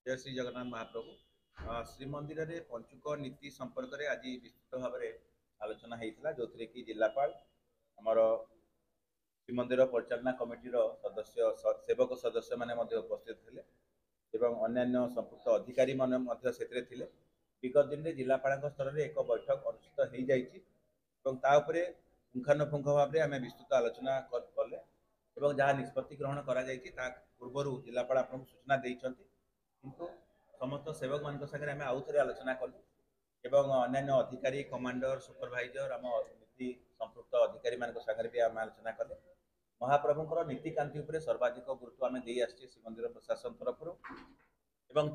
जय श्री जगन्नाथ महाप्रभु। श्रीमंदिर में पंचुक नीति संपर्क में आज विस्तृत भाव में आलोचना होता जो थी कि जिलापाल आमर श्रीमंदिर परिचालना कमिटीर सदस्य सेवक सदस्य मैंने उपस्थित थे एवं अन्य संपुक्त अधिकारी से विगत दिन में जिलापाल स्तर में एक बैठक अनुष्ठित होपर पुंखानुपुंख भाव में आम विस्तृत आलोचना कले जहाँ निष्पत्ति ग्रहण कर पूर्व जिलापाल आपको सूचना देते किंतु समस्त सेवक मान सागर आम आउ थे आलोचना कलु एवं अन्य अधिकारी कमांडर सुपरभाइजर आम नीति संपृक्त अधिकारी मान सागर भी आम आलोचना कले महाप्रभुंर नीतिकांति उपर सर्वाधिक गुरुत्व आम दे आसछे श्रीमंदिर प्रशासन तरफ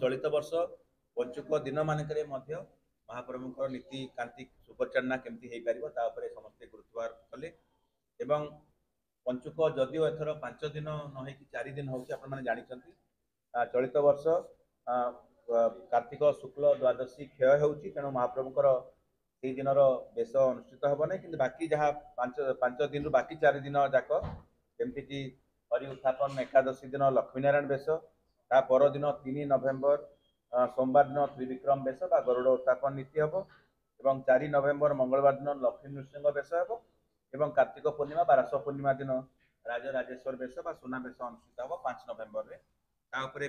चलित वर्ष पंचुक दिन मानक महाप्रभुंर नीतिकांति सुपरिचालना केमती हो पार समस्ते गुरुत्व कले पंचुक जदिव एथर 5 दिन न 4 दिन हो जानते चलित वर्ष कार्तिक शुक्ल द्वादशी क्षय होती तेणु महाप्रभुंर से दिन बेश अनुष्ठित हम ना कि बाकी जहाँ पांच दिन बाकी 4 दिन जाक जमीक हरि उत्थापन एकादशी दिन लक्ष्मीनारायण बेश ता पर दिन 3 नवेम्बर सोमवार दिन त्रिविक्रम बेश बा गरुड़ उत्थापन नीति हम और 4 नवेम्बर मंगलवार दिन लक्ष्मी नृसिंह बेश हम कार्तिक पूर्णिमा बारस पूर्णिमा दिन राजराजेश्वर बेश बा सुना बेश अनुष्ठित हम 5 नवेम्बर में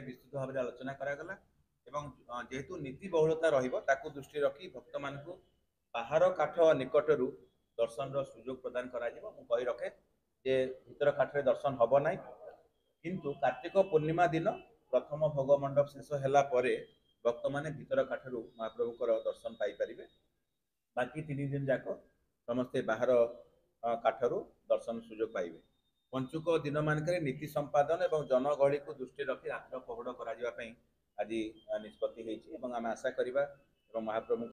विस्तृत भाव में आलोचना करागला जेहेतु नीति बहुलता रही दृष्टि रखी भक्त मान बाहर काठ निकट दर्शन सुजोग प्रदान कही रखे जे भीतर काठरे दर्शन हम ना किंतु कार्तिक पूर्णिमा दिन प्रथम भोग मंडप शेष होला परे भक्त माने भीतर काठरू महाप्रभुकर दर्शन पाई परिबे बाकी 3 दिन जाक समस्ते बाहर काठरू दर्शन सुजोग पाइबे। पंचुक दिन मानक नीति संपादन और जनगहली को दृष्टि रखी रात्र पहुड़ कर आज निष्पत्ति आम आशा करवा महाप्रभु